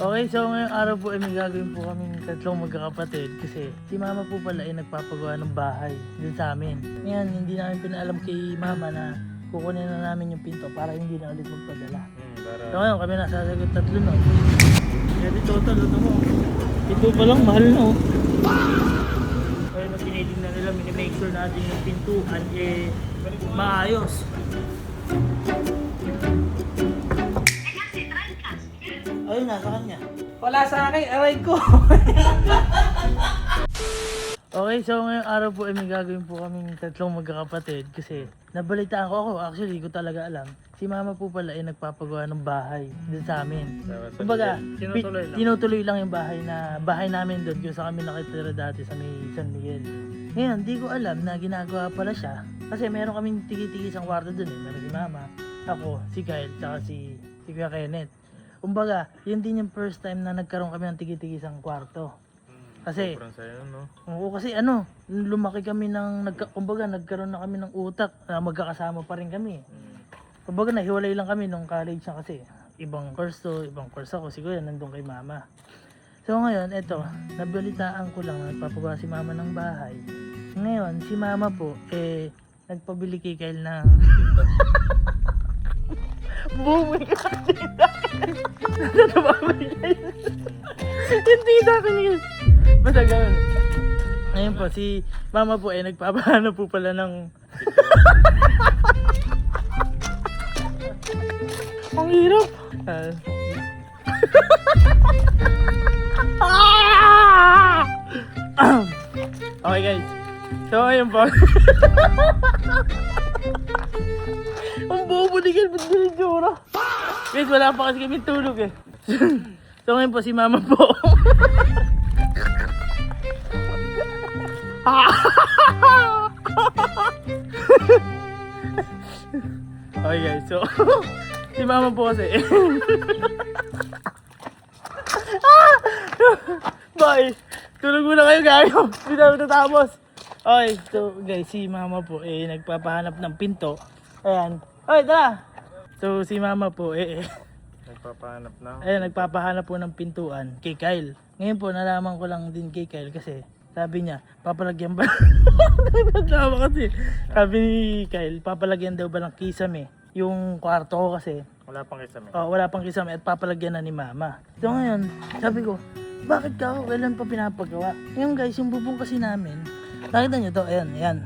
Okay, so ngayong araw po ay may gagawin po kaming tatlong magkakapatid kasi si mama po pala ay nagpapagawa ng bahay din sa amin. Ngayon, hindi namin pinaalam kay mama na kukunin na namin yung pinto para hindi na ulit magpadala. So ngayon, kami nasasagot tatlo no. Kaya dito, luto mo. Ito pa lang, mahal no. Kaya na piniling na nila, minimake sure natin yung pintuan eh maayos. Ayun, nasa kanya. Wala sa akin, aray ko. Okay, so ngayong araw po ay may gagawin po kaming tatlong magkakapatid kasi nabalitaan ko ako, actually hindi ko talaga alam. Si mama po pala ay nagpapagawa ng bahay din sa amin. Kumbaga, tinutuloy lang yung bahay namin doon kung saan kami nakitira dati sa may San Miguel. Ngayon, di ko alam na ginagawa pala siya kasi meron kaming tigi-tigi isang kwarto doon eh. Meron si mama, ako, si Kyle, tsaka si Kuya Kenneth. Kumbaga, yun din yung first time na nagkaroon kami ng tigi-tigi isang kwarto. Kasi, oo, kasi lumaki kami kumbaga nagkaroon na kami ng utak na magkakasama pa rin kami. Kumbaga nahiwalay lang kami nung college na kasi. Ibang course ako, siguro nandun kay mama. So ngayon, eto, nabalitaan ko lang na nagpapagawa si mama ng bahay. Ngayon, si mama po, nagpabili kay Kyle ng bumay ka tita. Yung tita ko niya. Basta gano'n. Ngayon po, si mama po ay nagpapahanap po pala ng ang hirap. Okay guys. So ayun po. Ang bobo ni Kel, ba't binidura? Guys, wala pa kasi kami tulog eh. So ngayon po, si mama po. Okay guys, so si mama po kasi bye! Tulog muna kayo guys! Hindi namin natapos. Okay, so guys, si mama po nagpapahanap ng pinto. Ayan. Oy, tara! So si mama po nagpapahanap po ng pintuan kay Kyle. Ngayon po, nalaman ko lang din kay Kyle kasi sabi niya, papalagyan ba? Natawa kasi. Sabi ni Kyle, papalagyan daw ba ng kisame yung kwarto ko kasi. Wala pang kisame. Wala pang kisame at papalagyan na ni mama. So ngayon, sabi ko, bakit ka ako? Kailan pa pinapagawa? Ngayon guys, yung bubong kasi namin, nakita nyo to, ayan.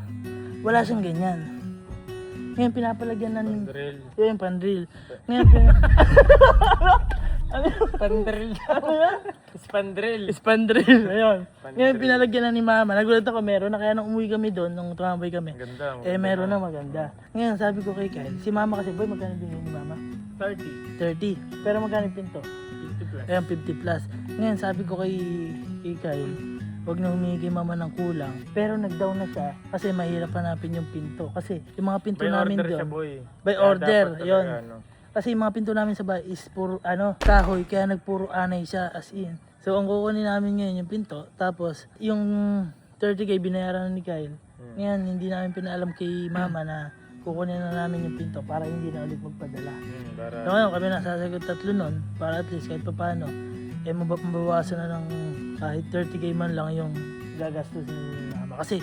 Wala siyang ganyan. Ngayon pinapalagyan na ni... Pandrill. Yung pandrill. Ngayon Pandrill. Spandrill. Ayun. Ngayon pinalagyan na ni mama. Nagulat ako, meron na kaya nung umuwi kami doon, nung tumambay kami. Maganda. Meron na maganda. Ngayon sabi ko kay Kyle, si mama kasi, boy, magkano binili ni mama? 30. Pero magkano yung pinto? 50 plus. Ayan, 50 plus. Ngayon sabi ko kay Kyle, huwag na humingi kay mama ng kulang. Pero nag-down na siya kasi mahirap hanapin yung pinto. Kasi yung mga pinto namin doon. By order, yun. Kasi yung mga pinto namin sa bahay is puro kahoy, kaya nagpuro anay siya as in. So ang kukunin namin ngayon yung pinto, tapos yung 30k binayaran na ni Kyle. Ngayon hindi namin pinaalam kay mama na kukunin na namin yung pinto para hindi na ulit magpadala. So ngayon kami nasasagot tatlo nun, para at least kahit paano, mabawasan na ng kahit 30k man lang yung gagastos ni mama. Kasi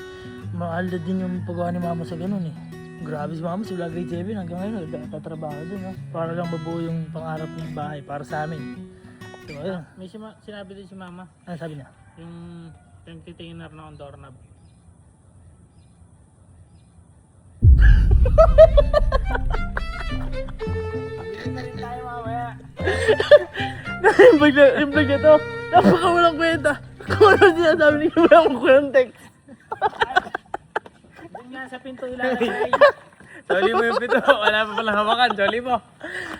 mahal na din yung paggawa ni mama sa ganun eh. Grabe si mama, simula grade 7 hanggang ngayon, tatrabaho din, no? Para lang mabuo yung pangarap ng bahay para sa amin. So, ayun. May sinabi din si mama, Ano sabi niya? yung titinginer na on doorknob. Bili na rin tayo mamaya. yung vlog na to, napaka walang kwenta. Kung ano sinasabi ni Kuya mo context. Doon nga sa pinto ilalagay. Jolly mo yung pito. Wala pa palang hawakan. Jolly mo.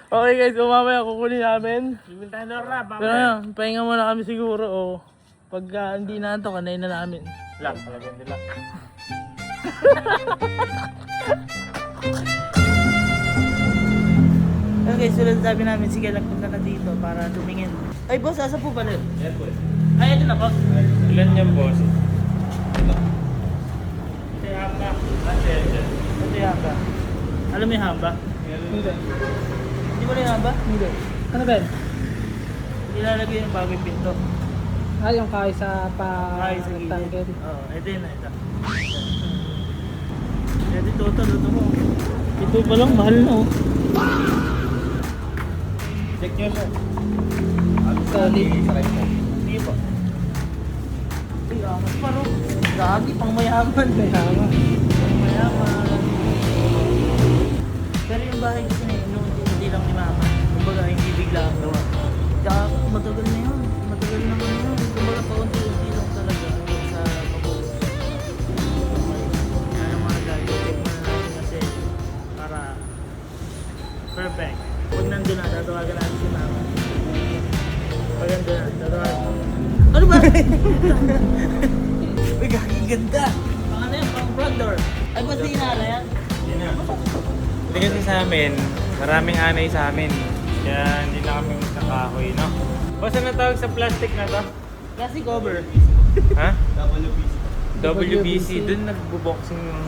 Okay guys, so mamaya kukunin namin. Bibili tayo ng doorknob. Pero ayun, pahinga muna kami siguro o pagka hindi na ito, kanay na namin. Lang, talagyan nila. Okay, so sabi namin, sige lang punta na dito para tumingin. Ay boss, asa po pala yun? Yan po. Ay, ito na po. Ilan yan, boss? Ito yung hamba. Ito yung hamba. Alam mo yung hamba? Hindi. Hindi mo na yung hamba? Hindi. Ano ba yun? Ilalagay yung bagong pinto. Yung kahoy sa Ay, sa gilid. tangked. Oo, ito yun na ito. Ito total, ito mo. Ito pa lang, mahal na oh. Check nyo sir. Solid. Hindi pa. Ay, angas pa ro. Gagi, pang mayaman. Pang mayaman. Pero yung bahay kasi na yun, hindi lang ni mama. Kumbaga, hindi bigla ang gawa. Tsaka matagal na yun. Matagal naman yun. Kumbaga, paunti-unti lang talaga sa mabulos. Kaya mga guys, check mo na natin kasi para perfect. Pag nandun na, tatawagan natin si mama. Pag nandun na, tatawagan. Ano ba? Uy, gaging ganda. Pang ano yan? Pang front door. Ay, ba't di na yan? Hindi kasi sa amin, maraming anay sa amin. Kaya hindi na kami kakahoy, no? Basta na tawag sa plastic na to? Kasi cover. Ha? WBC. Doon nagbo-boxing yung...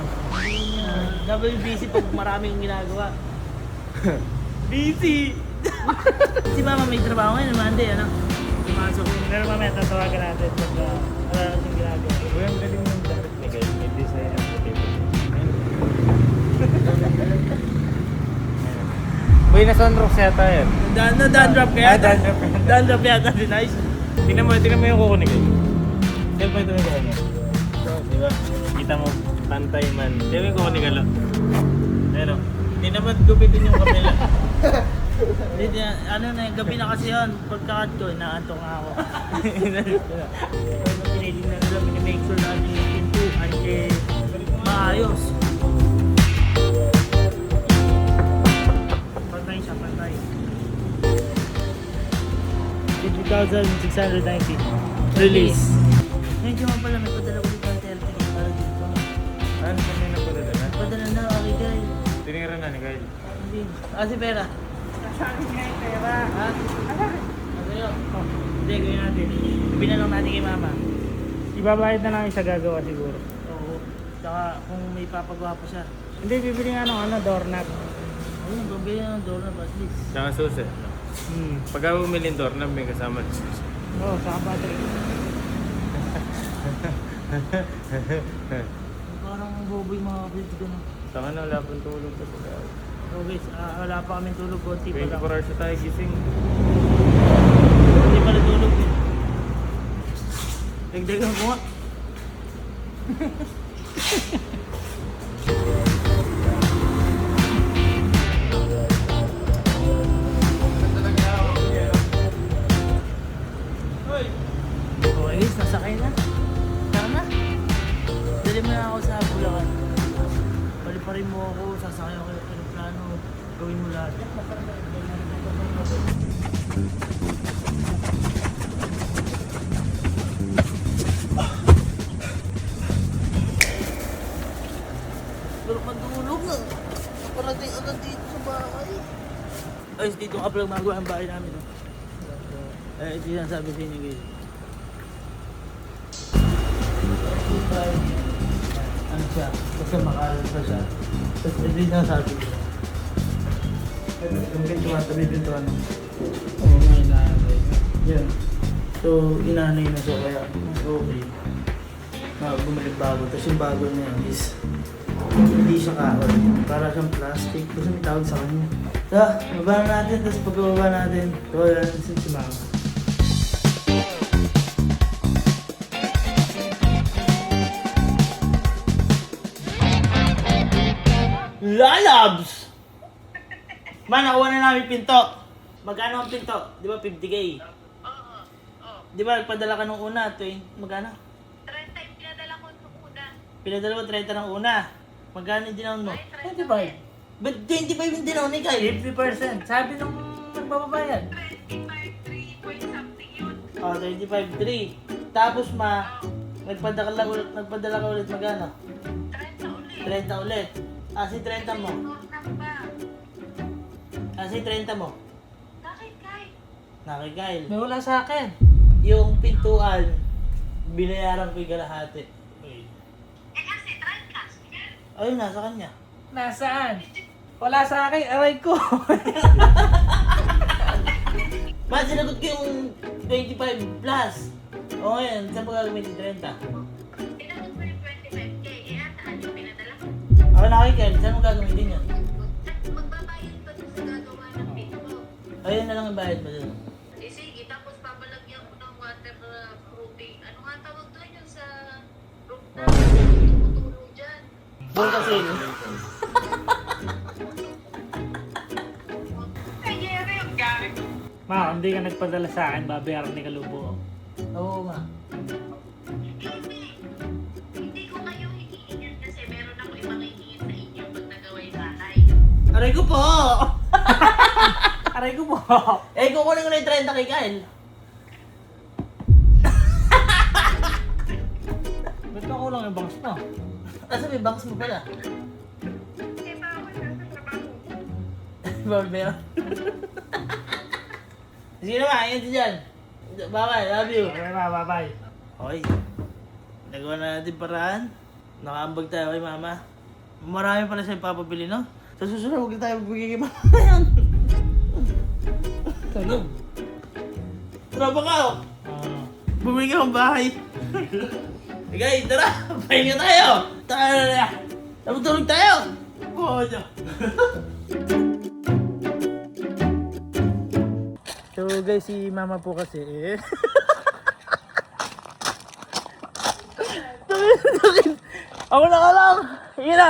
WBC pag maraming ginagawa. Busy! Si mama may trabaho ngayon, Monday, ano? Pumasok. Pero mamaya tatawagan natin pag wala natin ginagawa. Uy, ang galing ng damit ni guys. May design ang puti. Uy, na-sunroof yata yan. Dandrop kaya? Ah, dandruff. Dandrop yata si Nice. Tingnan mo yung kuko ni guys. Tingnan mo ito yung kuko niya. Diba? Kita mo, pantay man. Tingnan mo yung kuko ni Galo. Ayun o. Tingnan mo, gupitin yung kapila. Hindi, ano na, gabi na kasi yun. Pagkakat ko, inaantok nga ako. Piniling na nila, minimake sure na yung pintuan maayos. Pantay siya, pantay. 50,690. Release. Ngayon siya pala, may padala ulit ng 30 para dito. Ano sa nila po dito na? Padala na, okay guys. Tinira na ni Kyle. Hindi. Si pera. Sabi niya yung pera. Ha? Ano yun? Oh. Hindi, gawin natin. Sabihin na lang natin kay mama. Ibabayad na lang yung sa gagawa siguro. Oo. Tsaka kung may papagawa pa siya. Hindi, bibili nga ng doorknob. Ayun, bumili na ng doorknob at least. Tsaka susi. Pagka bumili ng doorknob, may kasama ng susi. Oo, saka battery. Parang boboy mga kapatid ko na. Saka na, wala pang tulog kasi. So guys, wala pa kaming tulog. Konti pa lang. 24 hours na tayo gising. Konti pa lang tulog eh. Dagdagan ko nga. Okay guys, nasakay na. Tara na. Dali mo na ako sa Bulacan. Paliparin mo ako, sasakay ako ng aeroplano. Gawin mo lahat. Pero matulog na. Parating agad dito sa bahay. Ay, dito nga pala magawa ang bahay namin. No? Ito yung sabi sa inyo guys. Ano siya? Basta makalan pa siya. Tapos ito yung sabi ko. Yung pintuan, tabi pintuan. Oo nga, inaanay. Yan. So, inaanay na siya kaya okay. Bumalik bago. Tapos yung bago niya is hindi siya kahoy. Para siyang plastic. Kasi may tawag sa kanya. So, baba na natin. Tapos pagbaba natin, tawagan natin si mama. Lalabs! Man, nakuha na namin pinto. Magkano ang pinto? Di ba 50K? Di ba nagpadala ka nung una? Magkano? 30 yung pinadala ko nung una. Pinadala mo 30 ng una. Magkano yung dinaon mo? Ay, 25. Ba't 25 yung dinaon ni Kyle? 50%. Sabi nung nagbababayad. 25, 3 point something yun. Oh, 25.3. Tapos nagpadala ka ulit magkano? 30 ulit. 30 ulit. Si 30 mo. Doorknob ba? Si 30 mo. Bakit, Kai? Nakay Kyle. May wala sa akin. Yung pintuan, binayaran ko yung kalahati. Eh kasi, trial cash. Ayun, nasa kanya. Nasaan? Wala sa akin. Aray ko. Ma, sinagot ko yung 25 plus. O ngayon, saan pa gagamitin 30? Tinanong mo yung 25K. Eh, ataan yung pinadala ko. Ako na kay Kel, saan mo gagamitin yun? At magbabayad pa doon sa gagawa ng pin ko. Ayun na lang ang bayad mo dun. Eh, sige, tapos papalagyan ko ng waterproofing. Ano nga tawag doon yung sa roof na tumutulong dyan? Doon kasi. Kaya yung gamit. Ma, kung hindi ka nagpadala sa akin, babayaran ni Kalubo. Oo nga. Hindi ko kayo hihingin kasi meron ako ibang hihingin sa inyo pag nagawa yung bahay. Aray ko po! Aray ko po! Eh, kukunin ko na yung 30 kay Kyle. Ba't ka kulang yung bangs mo? Asa may banks mo pala? Eh, bawal na sa trabaho. Barbero. Sige naman, ingat dyan. Bye-bye, love you. Okay ma, bye-bye. Okay. Nagawa na natin paraan. Nakaambag tayo kay mama. Marami pala sa'yo papabili, no? Sa susunod, huwag na tayo magbigay kay mama yan. Tulog. Tropa ka, oh. Bumili ka ng bahay. Guys, tara! Pahinga tayo! Tara na! Naputulog tayo! Bojo! So guys, si mama po kasi eh. Ako na ka lang! Sige na!